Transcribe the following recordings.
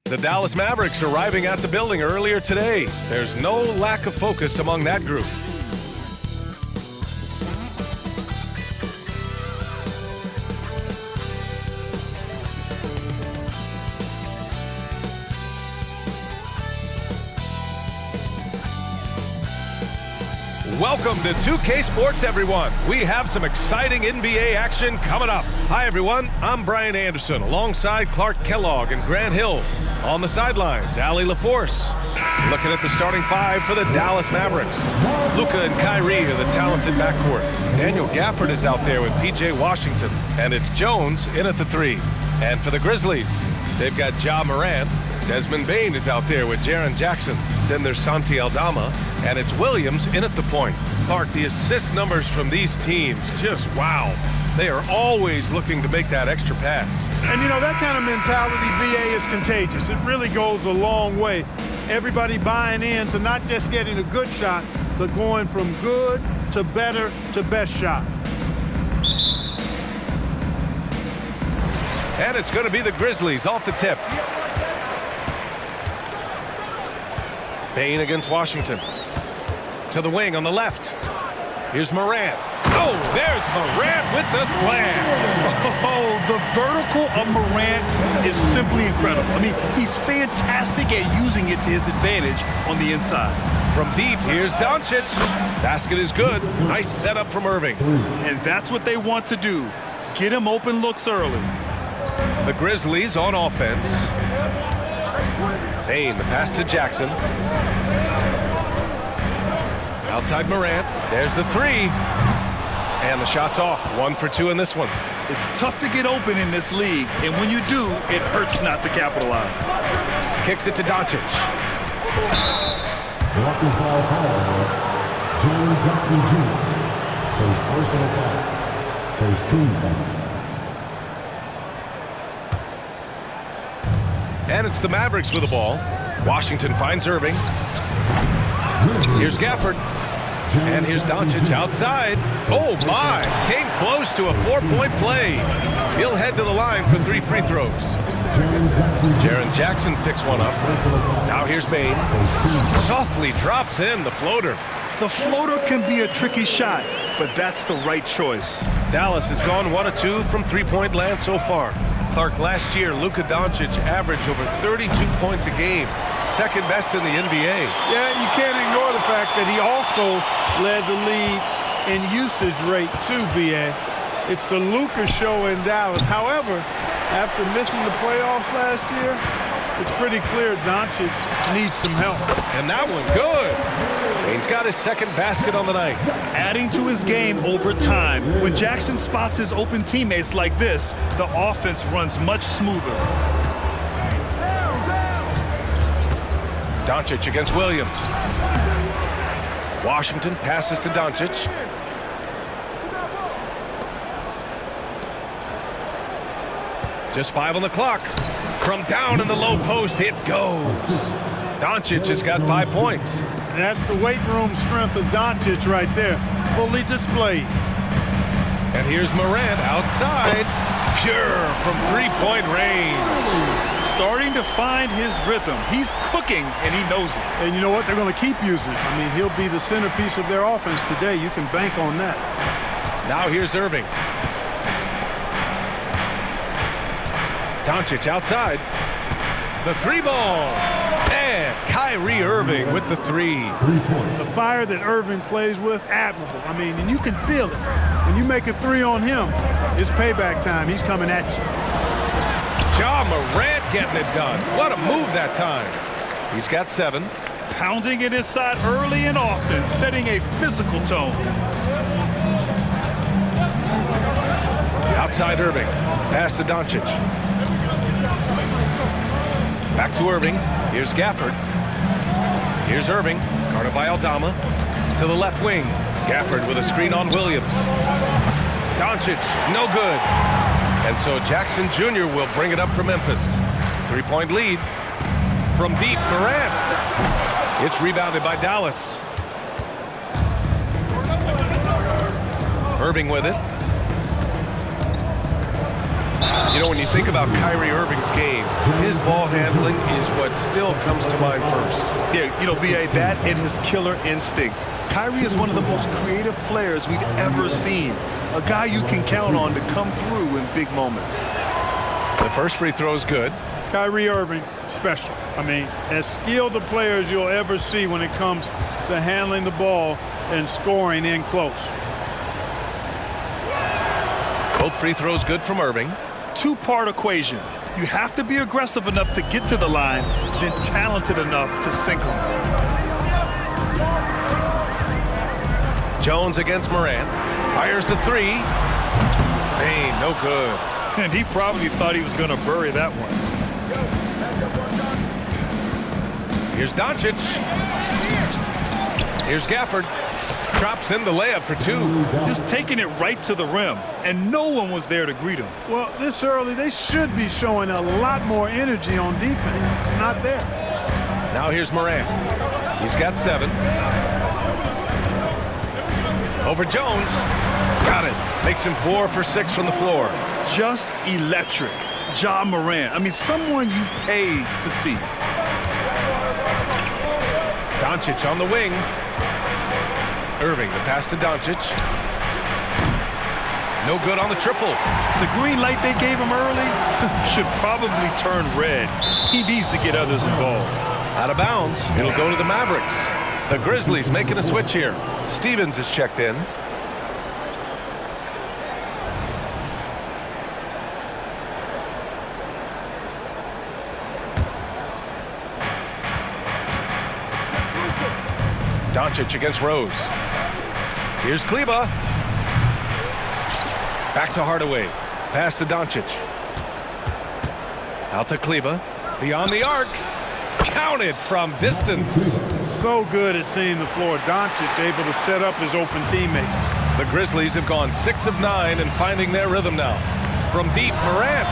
The Dallas Mavericks arriving at the building earlier today. There's no lack of focus among that group. Welcome to 2K Sports, everyone. We have some exciting NBA action coming up. Hi, everyone. I'm Brian Anderson, alongside Clark Kellogg and Grant Hill. On the sidelines, Allie LaForce. Looking at the starting five for the Dallas Mavericks. Luka and Kyrie are the talented backcourt. Daniel Gafford is out there with P.J. Washington. And it's Jones in at the three. And for the Grizzlies, they've got Ja Morant. Desmond Bane is out there with Jaren Jackson. Then there's Santi Aldama. And it's Williams in at the point. Clark, the assist numbers from these teams, just wow. They are always looking to make that extra pass. And, you know, that kind of mentality, BA, is contagious. It really goes a long way. Everybody buying in to not just getting a good shot, but going from good to better to best shot. And it's going to be the Grizzlies off the tip. Bane against Washington. To the wing on the left. Here's Morant. Oh, there's Morant with the slam. Oh, the vertical of Morant is simply incredible. I mean, he's fantastic at using it to his advantage on the inside. From deep, here's Doncic. Basket is good. Nice setup from Irving. And that's what they want to do. Get him open looks early. The Grizzlies on offense. Bane, the pass to Jackson. Outside Morant. There's the three. And the shot's off. 1 for 2 in this one. It's tough to get open in this league, and when you do, it hurts not to capitalize. Kicks it to Doncic. Walking foul call. Jaren Jackson Jr. First personal foul. First team foul. And it's the Mavericks with the ball. Washington finds Irving. Here's Gafford. And here's Doncic outside. Oh, my. Came close to a 4-point play. He'll head to the line for 3 free throws. Jaren Jackson picks one up. Now here's Bane. Softly drops in the floater. The floater can be a tricky shot, but that's the right choice. Dallas has gone 1 of 2 from three-point land so far. Clark, last year, Luka Doncic averaged over 32 points a game. Second best in the NBA. Yeah, you can't ignore the fact that he also led the league in usage rate too, BA. It's the Luka show in Dallas. However, after missing the playoffs last year, it's pretty clear Doncic needs some help. And that one good. Bane's got his second basket on the night. Adding to his game over time. When Jackson spots his open teammates like this, the offense runs much smoother. Doncic against Williams. Washington passes to Doncic. Just 5 on the clock. From down in the low post, it goes. Doncic has got 5 points. And that's the weight room strength of Doncic right there. Fully displayed. And here's Morant outside. Pure from 3-point range. Starting to find his rhythm. He's cooking, and he knows it. And you know what? They're going to keep using it. I mean, he'll be the centerpiece of their offense today. You can bank on that. Now here's Irving. Doncic outside. The 3 ball. And Kyrie Irving with the 3. The fire that Irving plays with, admirable. I mean, and you can feel it. When you make a 3 on him, it's payback time. He's coming at you. Ja Morant getting it done. What a move that time. He's got 7. Pounding it inside early and often, setting a physical tone. Outside Irving. Pass to Doncic. Back to Irving. Here's Gafford. Here's Irving. Guarded by Aldama. To the left wing. Gafford with a screen on Williams. Doncic, no good. And so Jackson Jr. will bring it up for Memphis. 3-point lead. From deep, Morant. It's rebounded by Dallas. Irving with it. You know, when you think about Kyrie Irving's game, his ball handling is what still comes to mind first. Yeah, you know, B.A., that and his killer instinct. Kyrie is one of the most creative players we've ever seen. A guy you can count on to come through in big moments. The first free throw is good. Kyrie Irving, special. I mean, as skilled a player as you'll ever see when it comes to handling the ball and scoring in close. Both free throws good from Irving. Two-part equation. You have to be aggressive enough to get to the line, then talented enough to sink them. Jones against Morant. Fires the three. Payne, no good. And he probably thought he was going to bury that one. Here's Doncic. Here's Gafford. Drops in the layup for two. Just taking it right to the rim, and no one was there to greet him. Well, this early, they should be showing a lot more energy on defense. It's not there. Now here's Morant. He's got 7. Over Jones. Got it. Makes him 4 for 6 from the floor. Just electric. Ja Morant. I mean, someone you paid to see. Doncic on the wing. Irving, the pass to Doncic. No good on the triple. The green light they gave him early should probably turn red. He needs to get others involved. Out of bounds. It'll go to the Mavericks. The Grizzlies making a switch here. Stevens is checked in. Doncic against Rose. Here's Kleba. Back to Hardaway. Pass to Doncic. Out to Kleba. Beyond the arc. Counted from distance. So good at seeing the floor. Doncic able to set up his open teammates. The Grizzlies have gone 6 of 9 and finding their rhythm now. From deep, Morant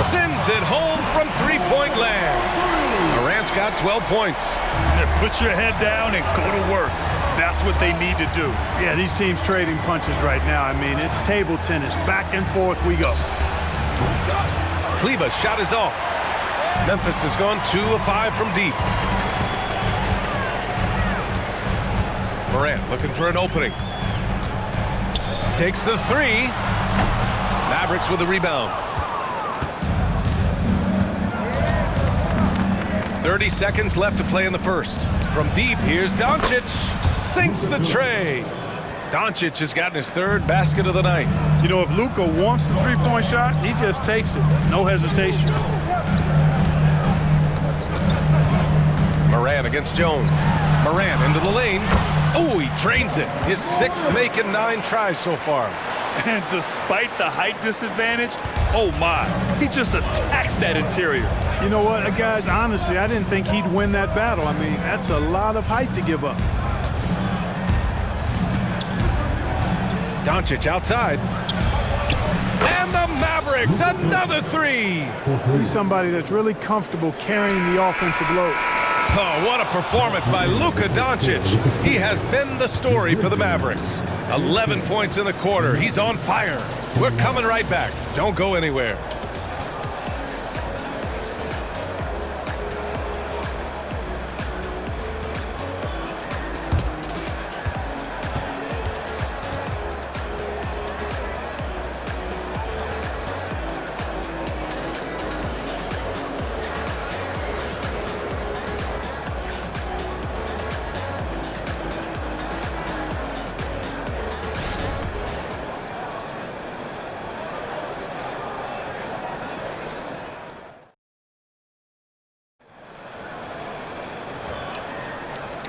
sends it home from three-point land. Morant's got 12 points. Put your head down and go to work. That's what they need to do. Yeah, these teams trading punches right now. I mean, it's table tennis. Back and forth we go. Kleba's shot is off. Memphis has gone 2 of 5 from deep. Morant looking for an opening. Takes the 3. Mavericks with the rebound. 30 seconds left to play in the first. From deep, here's Doncic. Sinks the tray. Doncic has gotten his 3rd basket of the night. You know, if Luka wants the three-point shot, he just takes it. No hesitation. Morant against Jones. Morant into the lane. Oh, he drains it. His 6th make in 9 tries so far. And despite the height disadvantage, oh my, he just attacks that interior. You know what, guys, honestly, I didn't think he'd win that battle. I mean, that's a lot of height to give up. Doncic outside. And the Mavericks, another 3. He's somebody that's really comfortable carrying the offensive load. Oh, what a performance by Luka Doncic. He has been the story for the Mavericks. 11 points in the quarter. He's on fire. We're coming right back. Don't go anywhere.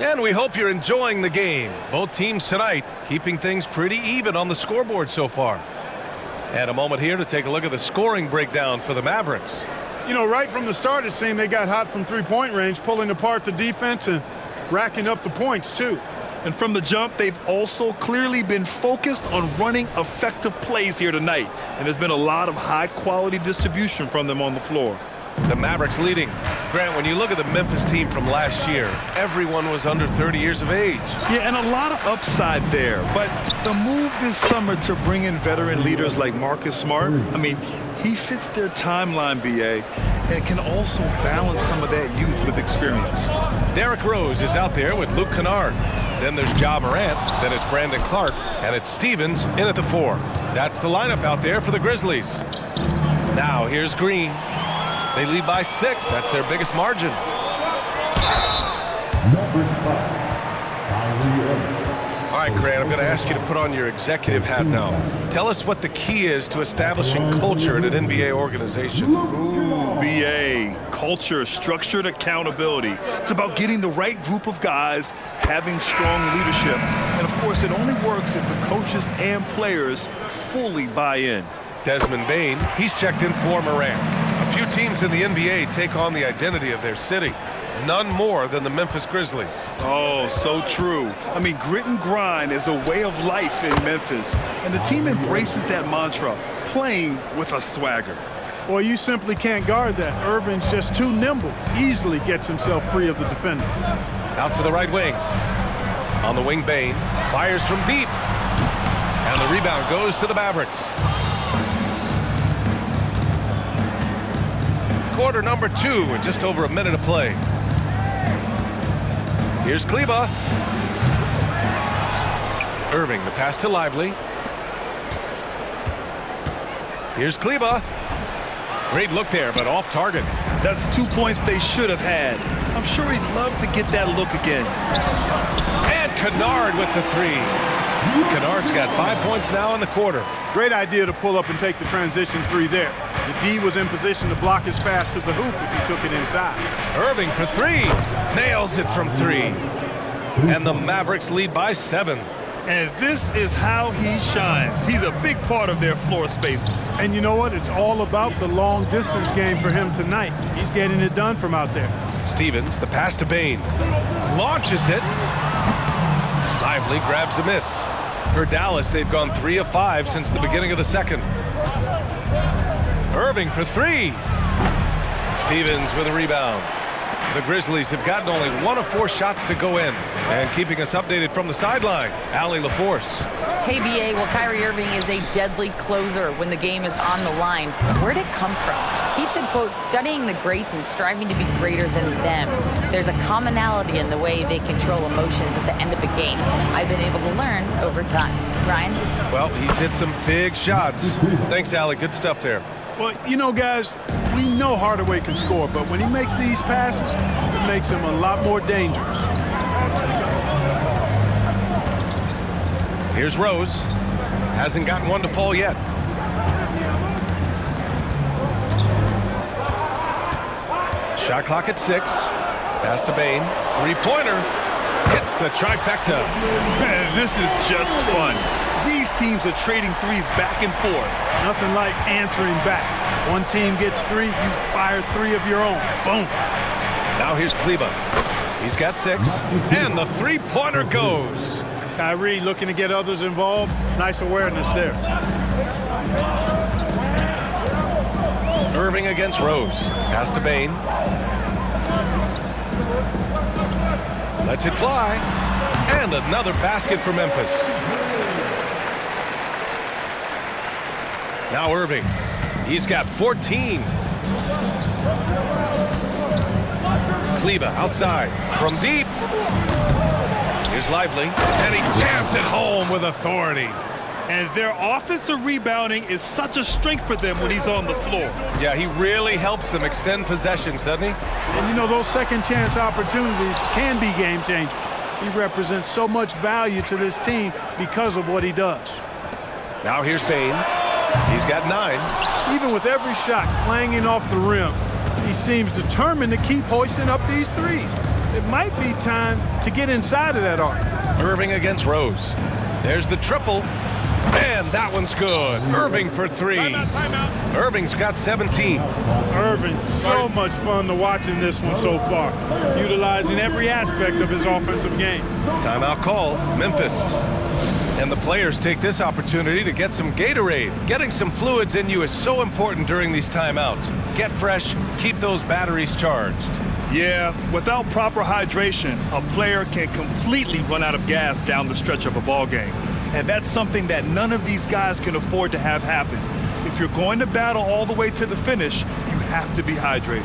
And we hope you're enjoying the game. Both teams tonight keeping things pretty even on the scoreboard so far. And a moment here to take a look at the scoring breakdown for the Mavericks. You know, right from the start, it seemed they got hot from three-point range, pulling apart the defense and racking up the points, too. And from the jump, they've also clearly been focused on running effective plays here tonight. And there's been a lot of high-quality distribution from them on the floor. The Mavericks leading. Grant, when you look at the Memphis team from last year, everyone was under 30 years of age. Yeah, and a lot of upside there. But the move this summer to bring in veteran leaders like Marcus Smart, I mean, He fits their timeline, BA, and can also balance some of that youth with experience. Derrick Rose is out there with Luke Kennard. Then there's Ja Morant, then it's Brandon Clark, and it's Stevens in at the 4. That's the lineup out there for the Grizzlies. Now here's Green. They lead by 6. That's their biggest margin. Number 5, Kyrie Irving. All right, Grant, I'm going to ask you to put on your executive hat now. Tell us what the key is to establishing culture in an NBA organization. Ooh, BA, culture, structured accountability. It's about getting the right group of guys, having strong leadership. And of course, it only works if the coaches and players fully buy in. Desmond Bane, he's checked in for Morant. A few teams in the NBA take on the identity of their city. None more than the Memphis Grizzlies. Oh, so true. I mean, grit and grind is a way of life in Memphis, and the team embraces that mantra, playing with a swagger. Well, you simply can't guard that. Irving's just too nimble. Easily gets himself free of the defender. Out to the right wing. On the wing, Bane fires from deep. And the rebound goes to the Mavericks. Quarter number 2 with just over a minute to play. Here's Kleba. Irving, the pass to Lively. Here's Kleba. Great look there, but off target. That's 2 points they should have had. I'm sure he'd love to get that look again. And Kennard with the 3. Kennard's got 5 points now in the quarter. Great idea to pull up and take the transition 3 there. The D was in position to block his path to the hoop if he took it inside. Irving for 3. Nails it from 3. And the Mavericks lead by 7. And this is how he shines. He's a big part of their floor spacing. And you know what? It's all about the long distance game for him tonight. He's getting it done from out there. Stevens, the pass to Bane. Launches it. Lively grabs a miss. For Dallas, they've gone 3 of 5 since the beginning of the second. Irving for 3. Stevens with a rebound. The Grizzlies have gotten only 1 of 4 shots to go in. And keeping us updated from the sideline, Allie LaForce. Hey, BA, well, Kyrie Irving is a deadly closer when the game is on the line. Where'd it come from? He said, quote, studying the greats and striving to be greater than them. There's a commonality in the way they control emotions at the end of a game. I've been able to learn over time. Ryan? Well, he's hit some big shots. Thanks, Allie. Good stuff there. Well, you know, guys, we know Hardaway can score, but when he makes these passes, it makes him a lot more dangerous. Here's Rose. Hasn't gotten one to fall yet. Shot clock at 6. Pass to Bane. 3-pointer. Hits the trifecta. Man, this is just fun. These teams are trading threes back and forth. Nothing like answering back. One team gets 3, you fire 3 of your own. Boom. Now here's Kleba. He's got 6. And the 3-pointer goes. Kyrie looking to get others involved. Nice awareness there. Irving against Rose. Pass to Bane. Lets it fly. And another basket for Memphis. Now Irving. He's got 14. Kleba outside from deep. Here's Lively. And he jams it home with authority. And their offensive rebounding is such a strength for them when he's on the floor. Yeah, he really helps them extend possessions, doesn't he? And you know, those second chance opportunities can be game changers. He represents so much value to this team because of what he does. Now here's Bane. He's got 9. Even with every shot clanging off the rim, he seems determined to keep hoisting up these threes. It might be time to get inside of that arc. Irving against Rose. There's the triple. And that one's good. Irving for 3. Timeout. Irving's got 17. Irving, so much fun to watch in this one so far, utilizing every aspect of his offensive game. Timeout call, Memphis. And the players take this opportunity to get some Gatorade. Getting some fluids in you is so important during these timeouts. Get fresh, keep those batteries charged. Yeah, without proper hydration, a player can completely run out of gas down the stretch of a ball game. And that's something that none of these guys can afford to have happen. If If you're going to battle all the way to the finish, you have to be hydrated.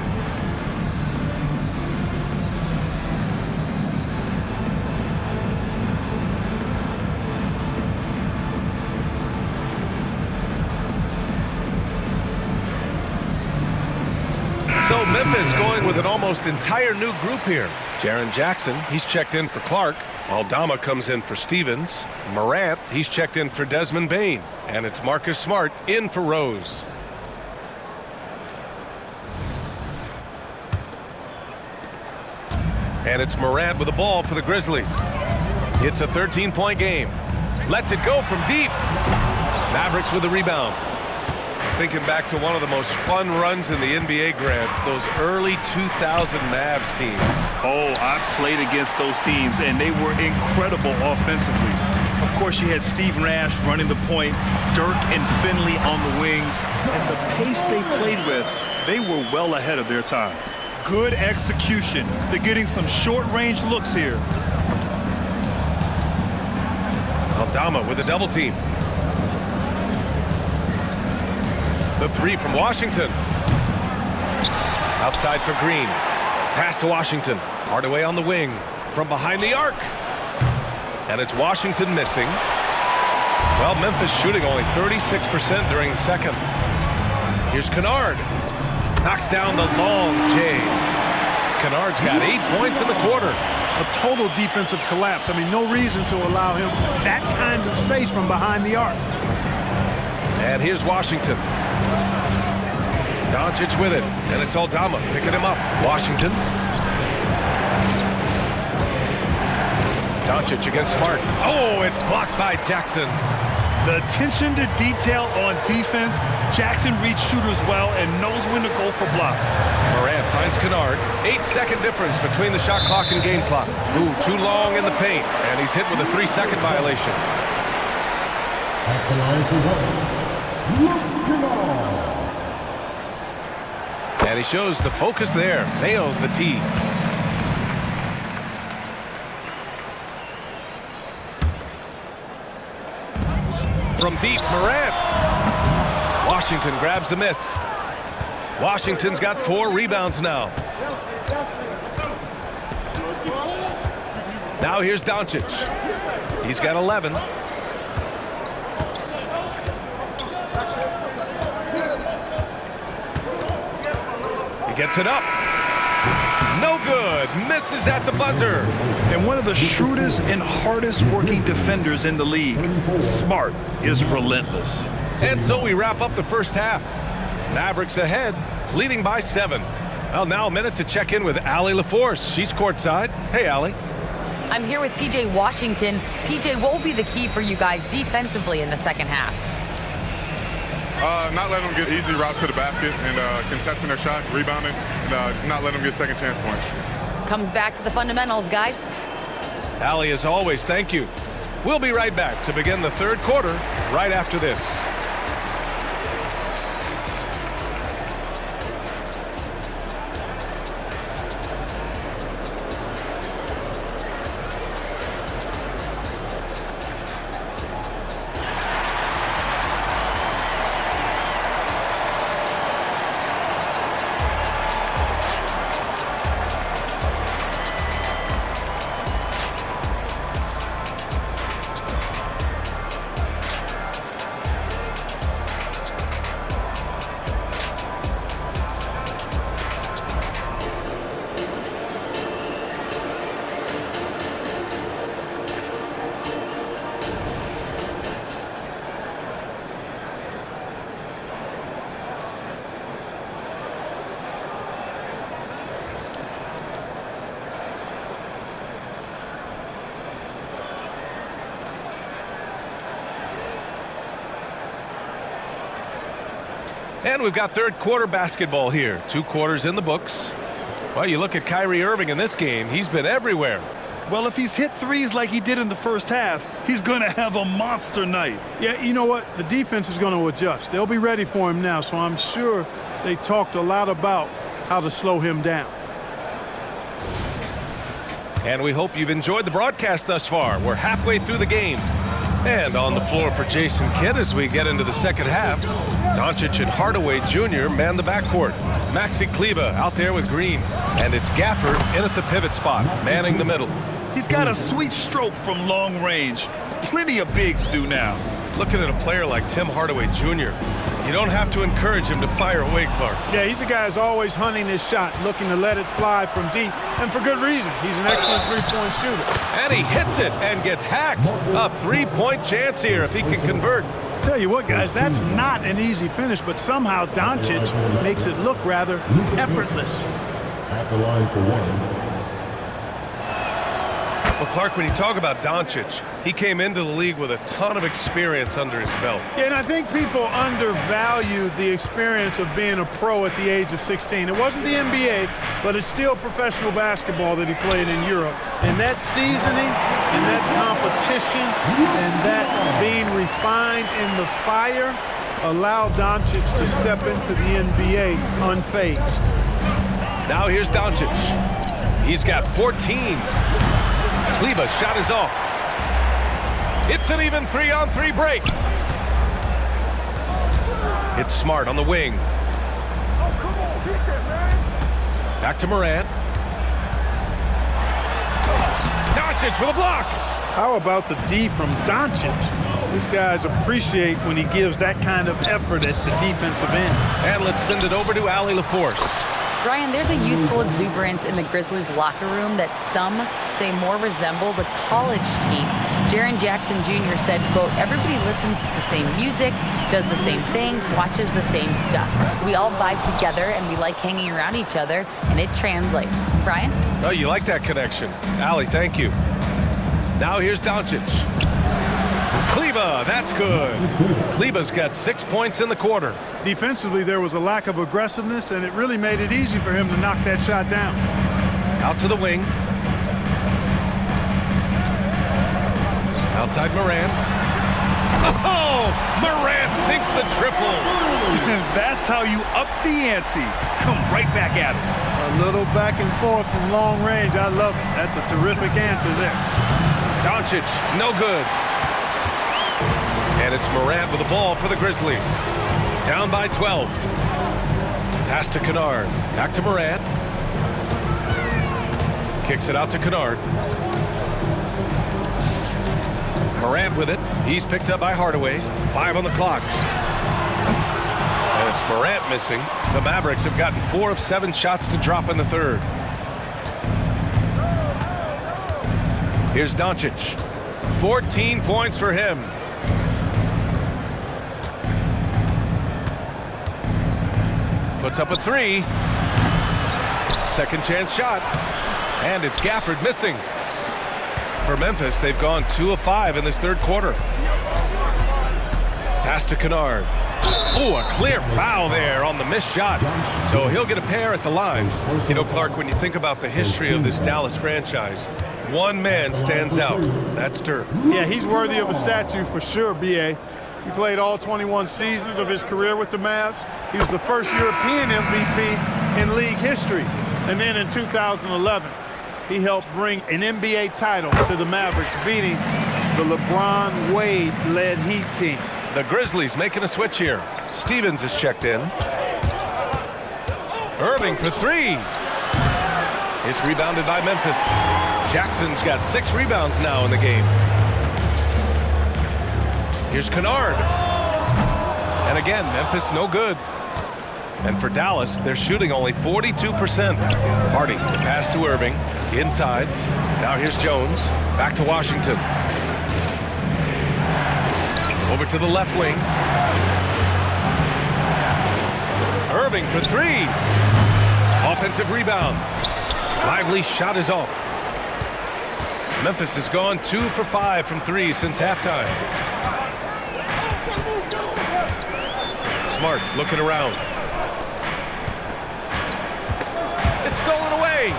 So Memphis going with an almost entire new group here. Jaren Jackson, he's checked in for Clark. Aldama comes in for Stevens. Morant, he's checked in for Desmond Bane. And it's Marcus Smart in for Rose. And it's Morant with the ball for the Grizzlies. It's a 13-point game. Lets it go from deep. Mavericks with the rebound. Thinking back to one of the most fun runs in the NBA, Grant, those early 2000 Mavs teams. Oh, I played against those teams, and they were incredible offensively. Of course, you had Steve Nash running the point, Dirk and Finley on the wings, and the pace they played with, they were well ahead of their time. Good execution. They're getting some short-range looks here. Aldama with a double team. The three from Washington. Outside for Green. Pass to Washington. Hardaway on the wing. From behind the arc. And it's Washington missing. Well, Memphis shooting only 36% during the second. Here's Kennard. Knocks down the long J. Kennard's got 8 points in the quarter. A total defensive collapse. I mean, no reason to allow him that kind of space from behind the arc. And here's Washington. Doncic with it, and it's Aldama picking him up. Washington. Doncic against Smart. Oh, it's blocked by Jackson. The attention to detail on defense. Jackson reads shooters well and knows when to go for blocks. Morant finds Kennard. 8-second difference between the shot clock and game clock. Ooh, too long in the paint, and he's hit with a 3-second violation. At the line for one, Kennard. And he shows the focus there. Nails the tee. From deep, Morant. Washington grabs the miss. Washington's got 4 rebounds now. Now here's Doncic. He's got 11. He gets it up. No good. Misses at the buzzer. And one of the shrewdest and hardest working defenders in the league. Smart is relentless. And so we wrap up the first half. Mavericks ahead, leading by 7. Well, now a minute to check in with Allie LaForce. She's courtside. Hey, Allie. I'm here with PJ Washington. PJ, what will be the key for you guys defensively in the second half? Not letting them get easy routes to the basket and contesting their shots, rebounding, and not letting them get second chance points. Comes back to the fundamentals, guys. Allie, as always, thank you. We'll be right back to begin the third quarter right after this. And we've got third quarter basketball here. 2 quarters in the books. Well, you look at Kyrie Irving in this game. He's been everywhere. Well, if he's hit threes like he did in the first half, he's going to have a monster night. Yeah, you know what? The defense is going to adjust. They'll be ready for him now, so I'm sure they talked a lot about how to slow him down. And we hope you've enjoyed the broadcast thus far. We're halfway through the game. And on the floor for Jason Kidd as we get into the second half, Doncic and Hardaway Jr. man the backcourt. Maxi Kleber out there with Green. And it's Gafford in at the pivot spot, manning the middle. He's got a sweet stroke from long range. Plenty of bigs do now. Looking at a player like Tim Hardaway Jr., you don't have to encourage him to fire away, Clark. Yeah, he's a guy who's always hunting his shot, looking to let it fly from deep, and for good reason. He's an excellent three-point shooter. And he hits it and gets hacked. A three-point chance here if he can convert. Tell you what, guys, that's not an easy finish, but somehow Doncic makes it look rather effortless. At the line for one. Well, Clark, when you talk about Doncic, he came into the league with a ton of experience under his belt. Yeah, and I think people undervalue the experience of being a pro at the age of 16. It wasn't the NBA, but it's still professional basketball that he played in Europe. And that seasoning and that competition and that being refined in the fire allowed Doncic to step into the NBA unfazed. Now here's Doncic. He's got 14. Kleber shot is off. It's an even 3-on-3 break. It's Smart on the wing. Back to Morant. Doncic with a block. How about the D from Doncic? These guys appreciate when he gives that kind of effort at the defensive end. And let's send it over to Allie LaForce. Brian, there's a youthful exuberance in the Grizzlies locker room that some say more resembles a college team. Jaren Jackson Jr. said, quote, everybody listens to the same music, does the same things, watches the same stuff. We all vibe together and we like hanging around each other, and it translates. Brian? Oh, you like that connection. Allie, thank you. Now here's Doncic. Kleber, that's good. Kleber's got 6 points in the quarter. Defensively, there was a lack of aggressiveness, and it really made it easy for him to knock that shot down. Out to the wing. Outside Morant. Oh, Morant sinks the triple. That's how you up the ante. Come right back at him. A little back and forth from long range. I love it. That's a terrific answer there. Doncic, no good. And it's Morant with the ball for the Grizzlies. Down by 12. Pass to Kennard. Back to Morant. Kicks it out to Kennard. Morant with it. He's picked up by Hardaway. 5 on the clock. And it's Morant missing. The Mavericks have gotten 4 of 7 shots to drop in the third. Here's Doncic. 14 points for him. Puts up a 3. Second chance shot. And it's Gafford missing. For Memphis, they've gone 2 of 5 in this third quarter. Pass to Kennard. Oh, a clear foul there on the missed shot. So he'll get a pair at the line. You know, Clark, when you think about the history of this Dallas franchise, one man stands out. That's Dirk. Yeah, he's worthy of a statue for sure, B.A. He played all 21 seasons of his career with the Mavs. He was the first European MVP in league history. And then in 2011, he helped bring an NBA title to the Mavericks, beating the LeBron Wade-led Heat team. The Grizzlies making a switch here. Stevens is checked in. Irving for 3. It's rebounded by Memphis. Jackson's got 6 rebounds now in the game. Here's Kennard. And again, Memphis no good. And for Dallas, they're shooting only 42%. Hardy, the pass to Irving. Inside. Now here's Jones. Back to Washington. Over to the left wing. Irving for 3. Offensive rebound. Lively shot is off. Memphis has gone 2 for 5 from 3 since halftime. Smart looking around. It's stolen away.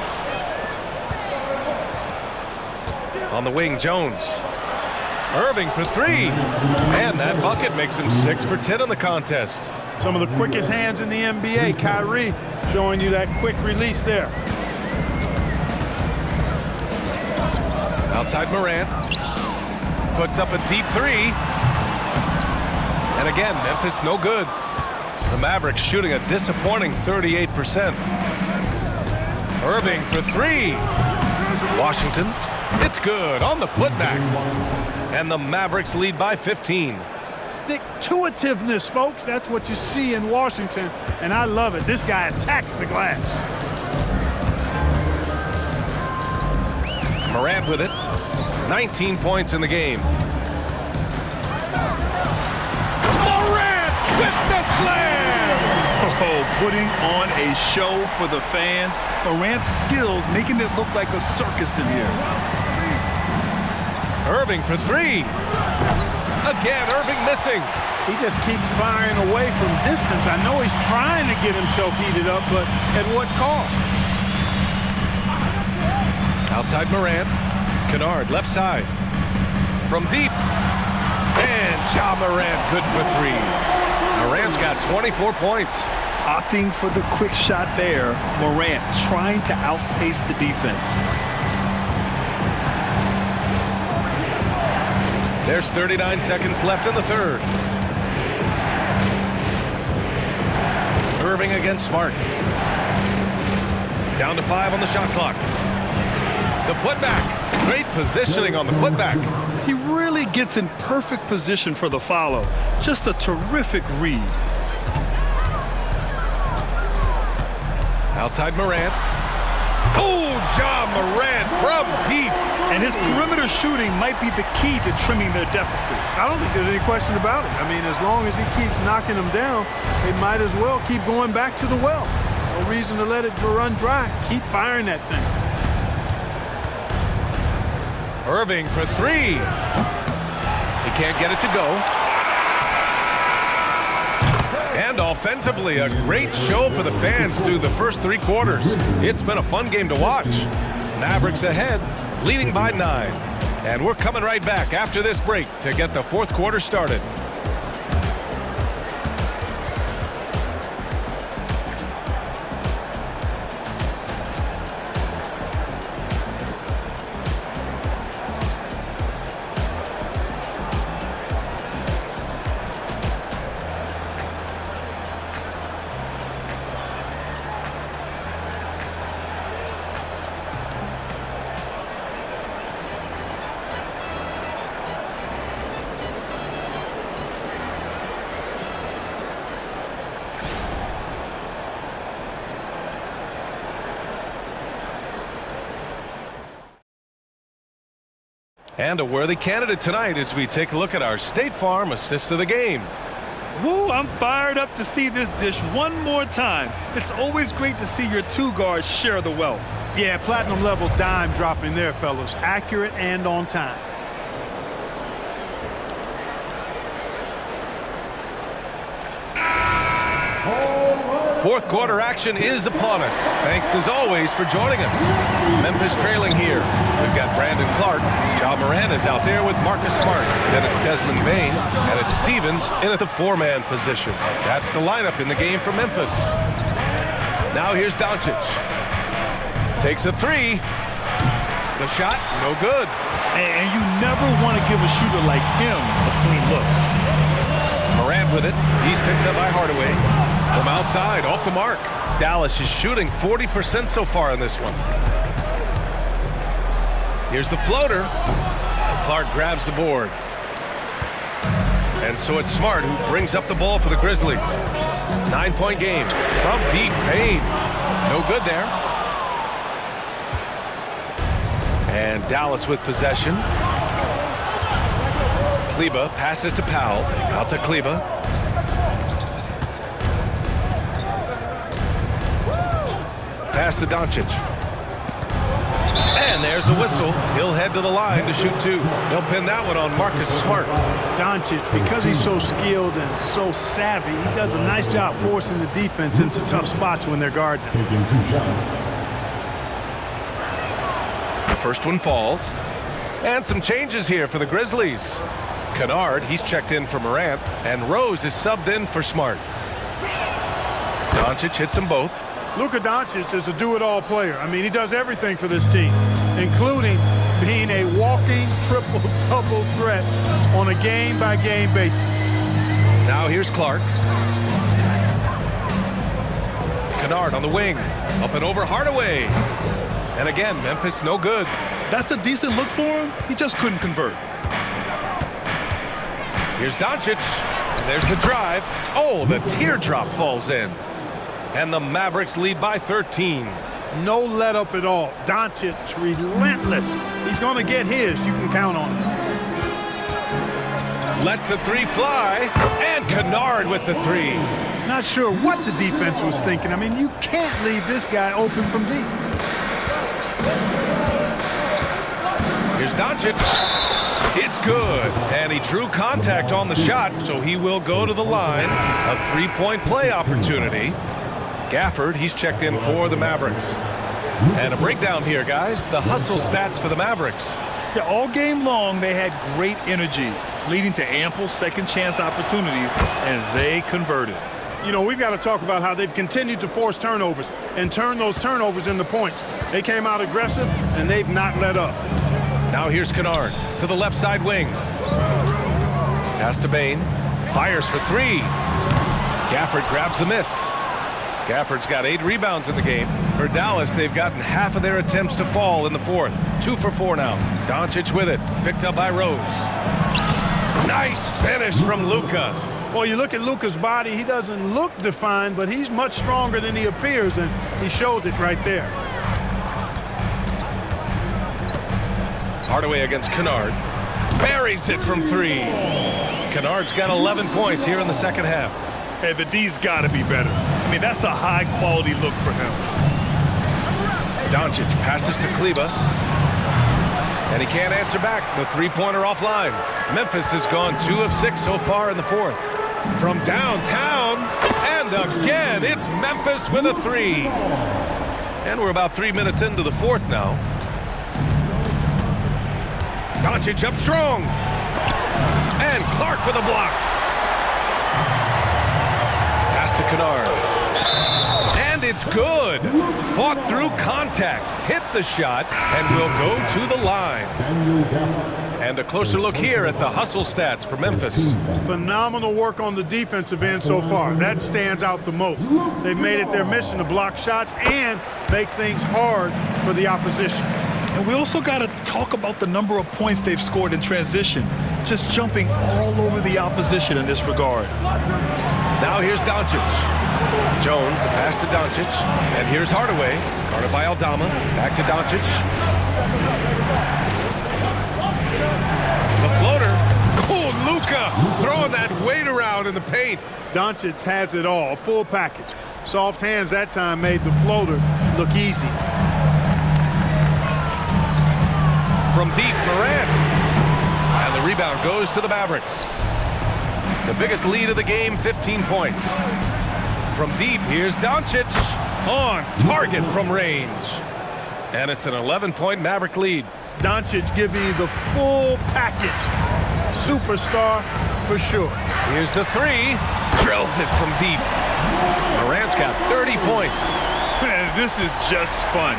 On the wing, Jones. Irving for 3. And that bucket makes him 6 for 10 in the contest. Some of the quickest hands in the NBA. Kyrie showing you that quick release there. Outside Morant. Puts up a deep 3. And again, Memphis no good. The Mavericks shooting a disappointing 38%. Irving for three. Washington, it's good on the putback. And the Mavericks lead by 15. Stick-to-itiveness, folks. That's what you see in Washington, and I love it. This guy attacks the glass. Morant with it. 19 points in the game. Morant with the slam! Oh, putting on a show for the fans. Morant's skills making it look like a circus in here. Irving for three. Again, Irving missing. He just keeps firing away from distance. I know he's trying to get himself heated up, but at what cost? Outside Morant. Kennard, left side. From deep. And Ja Morant, good for three. Morant's got 24 points. Opting for the quick shot there. Morant trying to outpace the defense. There's 39 seconds left in the third. Irving against Smart. Down to 5 on the shot clock. The putback. Great positioning on the putback. He really gets in perfect position for the follow. Just a terrific read. Outside Morant. Oh, Ja Morant from deep. And his perimeter shooting might be the key to trimming their deficit. I don't think there's any question about it. I mean, as long as he keeps knocking them down, they might as well keep going back to the well. No reason to let it run dry. Keep firing that thing. Irving for three. He can't get it to go. And offensively, a great show for the fans through the first 3 quarters. It's been a fun game to watch. Mavericks ahead, leading by 9. And we're coming right back after this break to get the 4th quarter started. And a worthy candidate tonight as we take a look at our State Farm assist of the game. Woo, I'm fired up to see this dish one more time. It's always great to see your 2 guards share the wealth. Yeah, platinum level dime dropping there, fellas. Accurate and on time. Fourth quarter action is upon us. Thanks as always for joining us. Memphis trailing here. We've got Brandon Clark. Ja Morant is out there with Marcus Smart. Then it's Desmond Bane, and it's Stevens in at the 4-man position. That's the lineup in the game for Memphis. Now here's Doncic. Takes a 3. The shot, no good. And you never want to give a shooter like him a clean look. Morant with it. He's picked up by Hardaway. From outside, off the mark. Dallas is shooting 40% so far in this one. Here's the floater. Clark grabs the board. And so it's Smart who brings up the ball for the Grizzlies. 9-point game from deep. Payne. No good there. And Dallas with possession. Kleba passes to Powell. Out to Kleba. Pass to Doncic. And there's a whistle. He'll head to the line to shoot 2. He'll pin that one on Marcus Smart. Doncic, because he's so skilled and so savvy, he does a nice job forcing the defense into tough spots when they're guarding. Taking 2 shots. The first one falls. And some changes here for the Grizzlies. Kennard, he's checked in for Morant, and Rose is subbed in for Smart. Doncic hits them both. Luka Doncic is a do-it-all player. I mean, he does everything for this team, including being a walking triple-double threat on a game-by-game basis. Now here's Clark. Kennard on the wing. Up and over Hardaway. And again, Memphis no good. That's a decent look for him. He just couldn't convert. Here's Doncic. And there's the drive. Oh, the teardrop falls in. And the Mavericks lead by 13. No let up at all. Doncic relentless. He's going to get his. You can count on him. Lets the three fly. And Kennard with the three. Not sure what the defense was thinking. I mean, you can't leave this guy open from deep. Here's Doncic. It's good. And he drew contact on the shot, so he will go to the line. A three-point play opportunity. Gafford, he's checked in for the Mavericks. And a breakdown here, guys. The hustle stats for the Mavericks. Yeah, all game long, they had great energy, leading to ample second chance opportunities, and they converted. You know, we've got to talk about how they've continued to force turnovers and turn those turnovers into points. They came out aggressive, and they've not let up. Now here's Kennard to the left side wing. Pass to Bane. Fires for three. Gafford grabs the miss. Gafford's got 8 rebounds in the game. For Dallas, they've gotten half of their attempts to fall in the fourth. 2 for 4 now. Doncic with it. Picked up by Rose. Nice finish from Luka. Well, you look at Luka's body, he doesn't look defined, but he's much stronger than he appears, and he showed it right there. Hardaway against Kennard. Buries it from 3. Kennard's got 11 points here in the second half. Hey, the D's got to be better. I mean, that's a high-quality look for him. Doncic passes to Kleber. And he can't answer back. The three-pointer offline. Memphis has gone 2 of 6 so far in the fourth. From downtown, and again, it's Memphis with a 3. And we're about 3 minutes into the fourth now. Doncic up strong. And Clark with a block. Pass to Kennard. And it's good. Fought through contact. Hit the shot and will go to the line. And a closer look here at the hustle stats for Memphis. Phenomenal work on the defensive end so far. That stands out the most. They've made it their mission to block shots and make things hard for the opposition. And we also got to talk about the number of points they've scored in transition, just jumping all over the opposition in this regard. Now here's Doncic. Jones, the pass to Doncic. And here's Hardaway. Guarded by Aldama. Back to Doncic. The floater. Oh, Luka throwing that weight around in the paint. Doncic has it all. Full package. Soft hands that time made the floater look easy. From deep, Morant. And the rebound goes to the Mavericks. The biggest lead of the game, 15 points. From deep, here's Doncic. On target from range. And it's an 11-point Maverick lead. Doncic giving you the full package. Superstar for sure. Here's the 3. Drills it from deep. Morant's got 30 points. Man, this is just fun.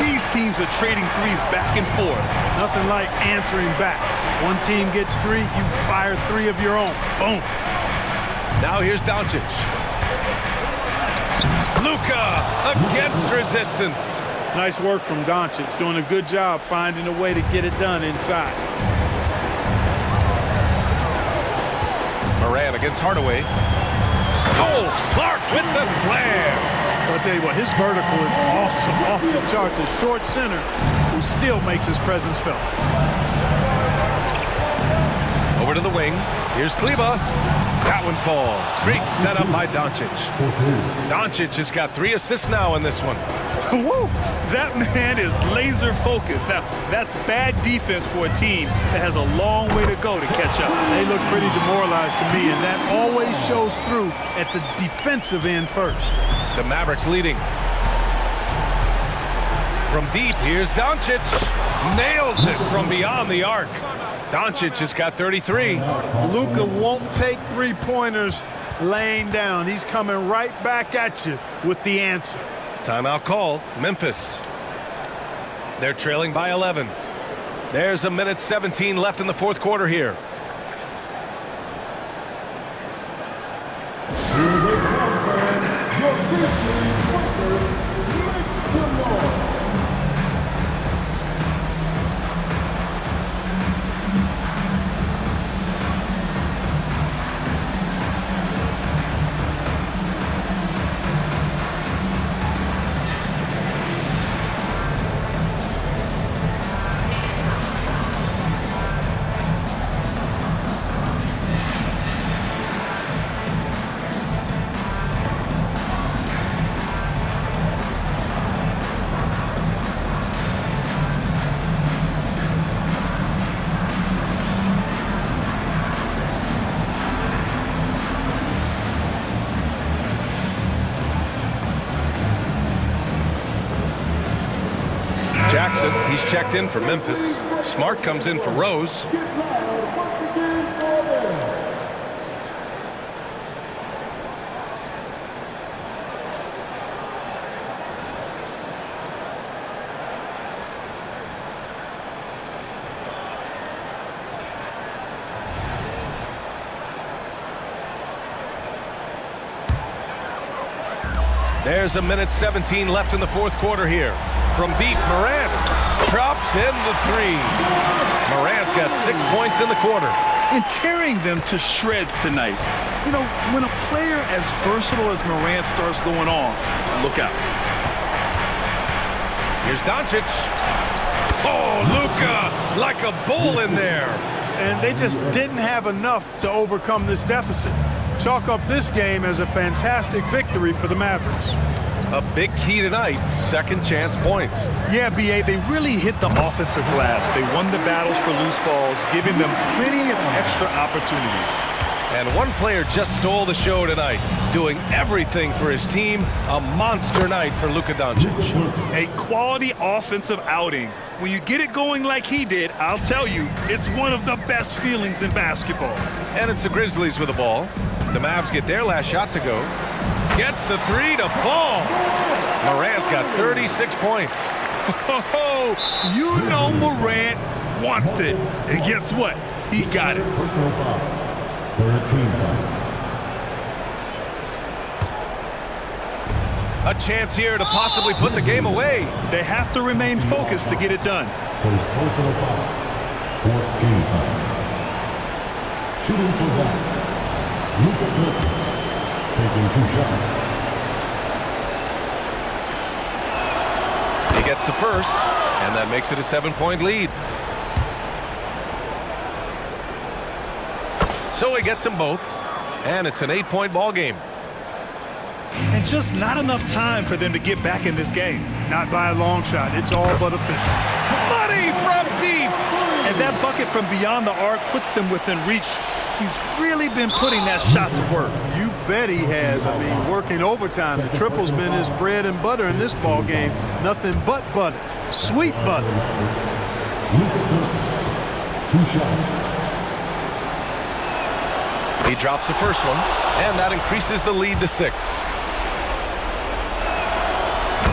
These teams are trading threes back and forth. Nothing like answering back. One team gets 3, you fire 3 of your own. Boom. Now here's Doncic. Luka against resistance. Nice work from Doncic. Doing a good job finding a way to get it done inside. Morant against Hardaway. Oh, Clark with the slam. I'll tell you what, his vertical is awesome, off the charts. A short center who still makes his presence felt. Over to the wing. Here's Kleber. That one falls. Great setup by Doncic. Doncic has got 3 assists now in this one. Woo! That man is laser focused. Now, that's bad defense for a team that has a long way to go to catch up. They look pretty demoralized to me, and that always shows through at the defensive end first. The Mavericks leading. From deep, here's Doncic. Nails it from beyond the arc. Doncic has got 33. Luka won't take 3-pointers laying down. He's coming right back at you with the answer. Timeout call, Memphis. They're trailing by 11. There's a minute 17 left in the fourth quarter here. Jackson, he's checked in for Memphis. Smart comes in for Rose. There's a minute 17 left in the fourth quarter here. From deep, Morant drops in the three. Morant's got 6 points in the quarter. And tearing them to shreds tonight. You know, when a player as versatile as Morant starts going off, look out. Here's Doncic. Oh, Luka, like a bull in there. And they just didn't have enough to overcome this deficit. Chalk up this game as a fantastic victory for the Mavericks. A big key tonight, second chance points. Yeah, B.A., they really hit the offensive glass. They won the battles for loose balls, giving them plenty of extra opportunities. And one player just stole the show tonight, doing everything for his team. A monster night for Luka Doncic. A quality offensive outing. When you get it going like he did, I'll tell you, it's one of the best feelings in basketball. And it's the Grizzlies with the ball. The Mavs get their last shot to go. Gets the three to fall. Morant's got 36 points. Oh, you know Morant wants it. And guess what? He got it. Personal foul. Third team foul. A chance here to possibly put the game away. They have to remain focused to get it done. First personal foul. 14 foul. Shooting for that. Luka taking 2 shots. He gets the first, and that makes it a 7-point lead. So he gets them both, and it's an 8-point ball game. And just not enough time for them to get back in this game. Not by a long shot. It's all but official. Money from deep! And that bucket from beyond the arc puts them within reach. He's really been putting that shot to work. You bet he has. I mean, working overtime. The triple's been his bread and butter in this ball game. Nothing but butter. Sweet butter. 2 shots. He drops the first one, and that increases the lead to 6.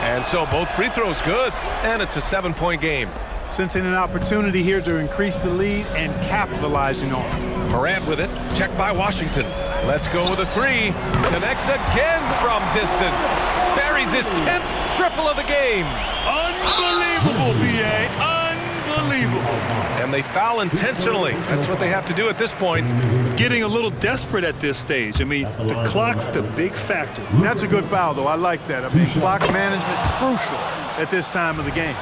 And so both free throws good, and it's a 7-point game. Sensing an opportunity here to increase the lead and capitalizing on it. Morant with it, checked by Washington. Let's go with a three. Connects again from distance. Buries his 10th triple of the game. Unbelievable, B.A. Unbelievable. And they foul intentionally. That's what they have to do at this point. Getting a little desperate at this stage. I mean, the clock's the big factor. That's a good foul, though. I like that. I mean, clock management crucial at this time of the game.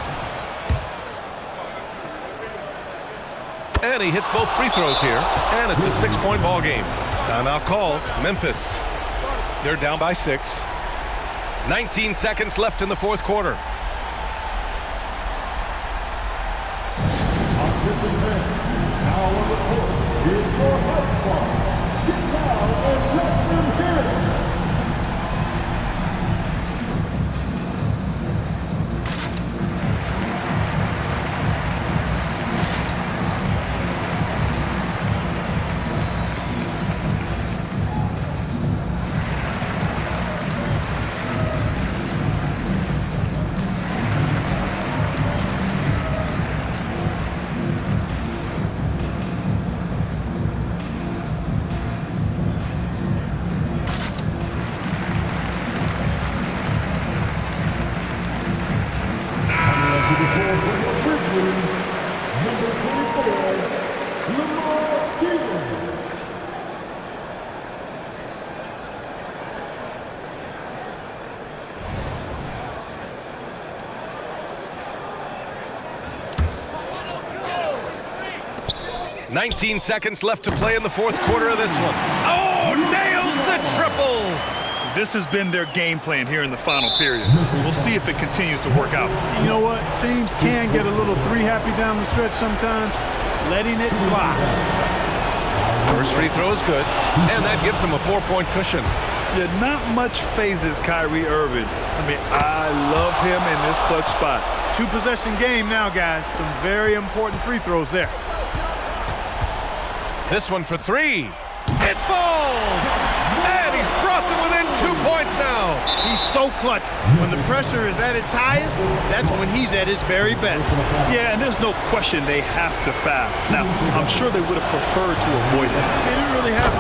And he hits both free throws here, and it's a 6-point ball game. Timeout call, Memphis. They're down by 6. 19 seconds left in the fourth quarter. Now on the court is your first ball. Get down and let them hear it. Nineteen seconds left to play in the fourth quarter of this one. Oh, nails the triple! This has been their game plan here in the final period. We'll see if it continues to work out. You know what? Teams can get a little three-happy down the stretch sometimes. Letting it fly. First free throw is good, and that gives them a 4-point cushion. Yeah, not much phases Kyrie Irving. I mean, I love him in this clutch spot. 2-possession game now, guys. Some very important free throws there. This one for three. It falls! And he's brought them within 2 points now. He's so clutch. When the pressure is at its highest, that's when he's at his very best. Yeah, and there's no question they have to foul. Now, I'm sure they would have preferred to avoid it. They didn't really have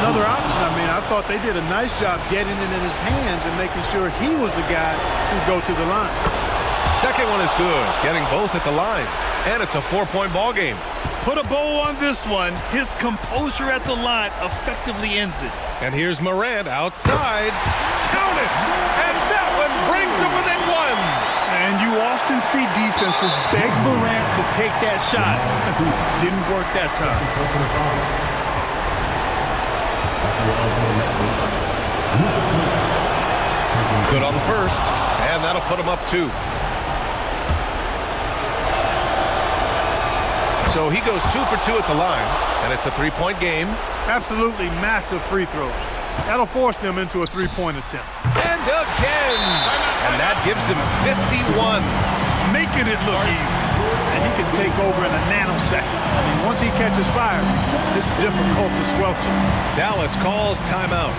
another option. I mean, I thought they did a nice job getting it in his hands and making sure he was the guy who'd go to the line. Second one is good, getting both at the line. And it's a 4-point ball game. Put a bow on this one. His composure at the line effectively ends it. And here's Morant outside. Count it! And that one brings them within one. And you often see defenses beg Morant to take that shot. Didn't work that time. Good on the first. And that'll put them up 2. So he goes 2 for 2 at the line, and it's a 3-point game. Absolutely massive free throws. That'll force them into a 3-point attempt. And again! And that gives him 51. Making it look easy. And he can take over in a nanosecond. I mean, once he catches fire, it's difficult to squelch it. Dallas calls timeout.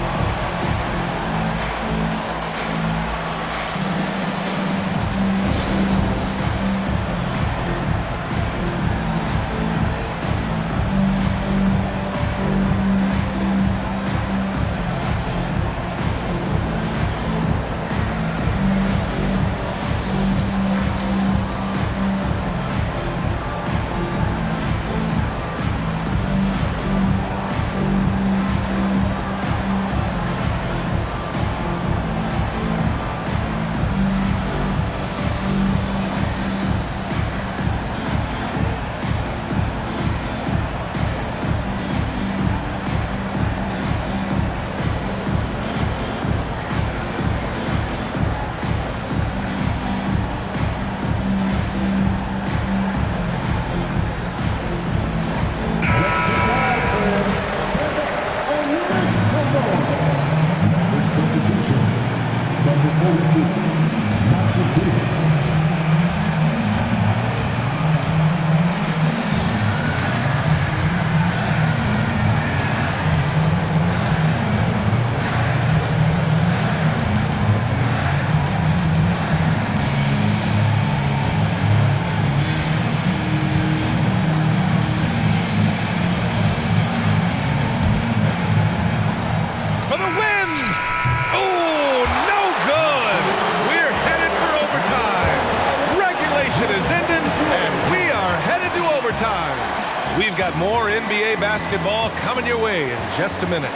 We've got more NBA basketball coming your way in just a minute.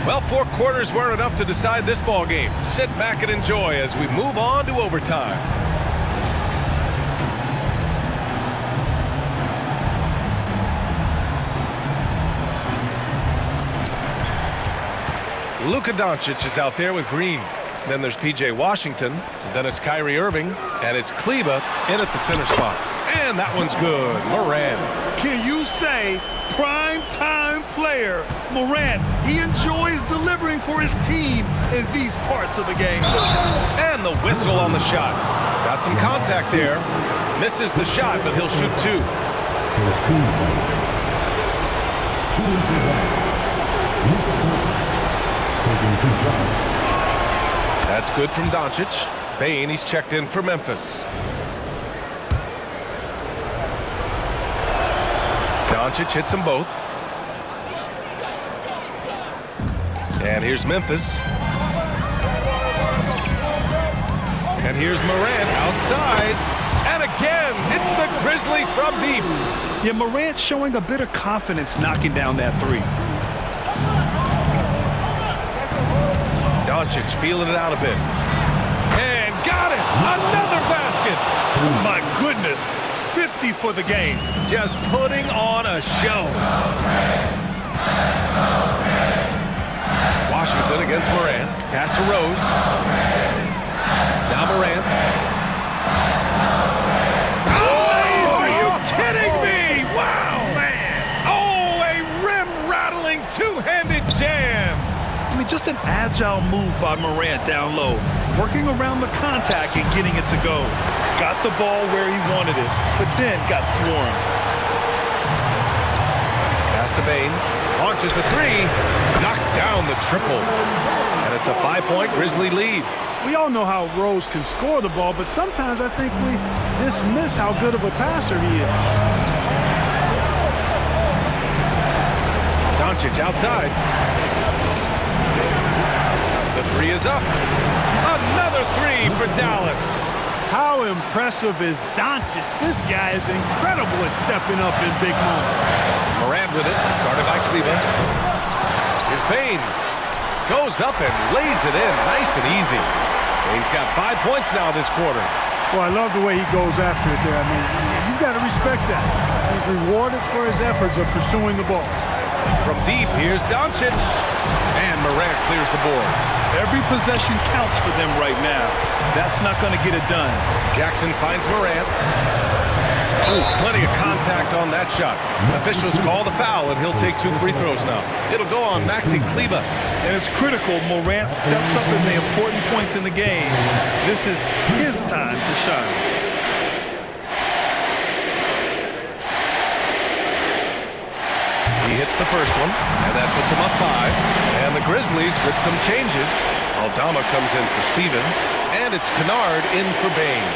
Well, 4 quarters weren't enough to decide this ball game. Sit back and enjoy as we move on to overtime. Luka Doncic is out there with Green. Then there's P.J. Washington. Then it's Kyrie Irving. And it's Kleba in at the center spot. And that one's good. Morant. Can you say prime-time player Morant? He enjoys delivering for his team in these parts of the game. And the whistle on the shot. Got some contact there. Misses the shot, but he'll shoot 2. First team foul. Shooting for that. Taking 2 shots. That's good from Doncic. Bane, he's checked in for Memphis. Doncic hits them both. And here's Memphis. And here's Morant outside. And again, it's the Grizzlies from deep. Yeah, Morant showing a bit of confidence knocking down that 3. Doncic feeling it out a bit. And got it! Another basket! Oh my goodness! 50 for the game. Just putting on a show. Washington against Morant. Pass to Rose. Now Morant. Oh, are you kidding me? Wow, man. Oh, a rim-rattling two-handed jam. I mean, just an agile move by Morant down low. Working around the contact and getting it to go. Got the ball where he wanted it, but then got swarmed. Pass to Bane. Launches the 3. Knocks down the triple. And it's a 5-point Grizzly lead. We all know how Rose can score the ball, but sometimes I think we dismiss how good of a passer he is. Doncic outside. The 3 is up. Another 3 for Dallas. How impressive is Doncic? This guy is incredible at stepping up in big moments. Morant with it, guarded by Kleba. Here's Bane. Goes up and lays it in, nice and easy. Bane's got 5 points now this quarter. Well, I love the way he goes after it there. I mean, you've got to respect that. He's rewarded for his efforts of pursuing the ball. From deep, here's Doncic. And Morant clears the board. Every possession counts for them right now. That's not going to get it done. Jackson finds Morant. Ooh, plenty of contact on that shot. Officials call the foul, and he'll take 2 free throws now. It'll go on Maxi Kleba. And it's critical Morant steps up in the important points in the game. This is his time to shine. He hits the first one, and that puts him up 5. And the Grizzlies with some changes. Aldama comes in for Stevens, and it's Kennard in for Bane.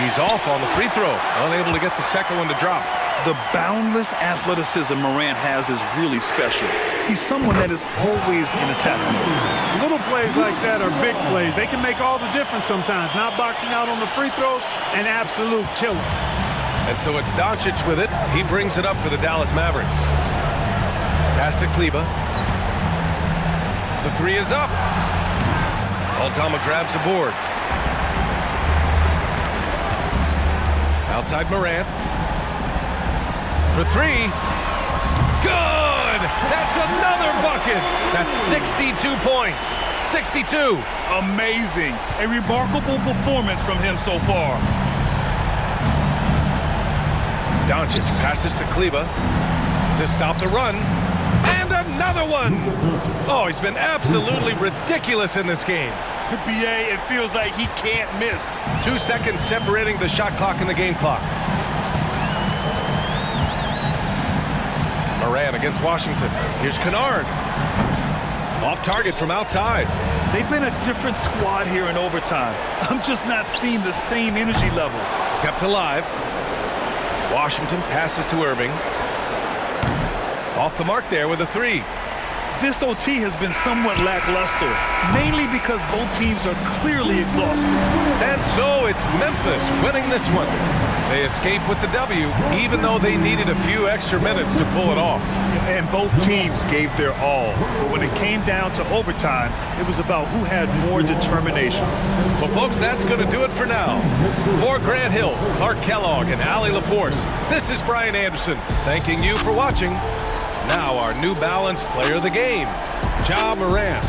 He's off on the free throw, unable to get the second one to drop. The boundless athleticism Morant has is really special. He's someone that is always in attack mode. Little plays like that are big plays. They can make all the difference sometimes. Not boxing out on the free throws, an absolute killer. And so it's Doncic with it. He brings it up for the Dallas Mavericks. Pass to Kleba. The 3 is up. Aldama grabs the board. Outside Morant. For 3. Good! That's another bucket! That's 62 points. 62. Amazing. A remarkable performance from him so far. Doncic passes to Kleba to stop the run. And another one! Oh, he's been absolutely ridiculous in this game. BA, it feels like he can't miss. 2 seconds separating the shot clock and the game clock. Moran against Washington. Here's Kennard. Off target from outside. They've been a different squad here in overtime. I'm just not seeing the same energy level. Kept alive. Washington passes to Irving. Off the mark there with a 3. This OT has been somewhat lackluster, mainly because both teams are clearly exhausted. And so it's Memphis winning this one. They escape with the W, even though they needed a few extra minutes to pull it off. And both teams gave their all. But when it came down to overtime, it was about who had more determination. Well, folks, that's going to do it for now. For Grant Hill, Clark Kellogg, and Allie LaForce, this is Brian Anderson, thanking you for watching. Now our New Balance Player of the Game, Ja Morant.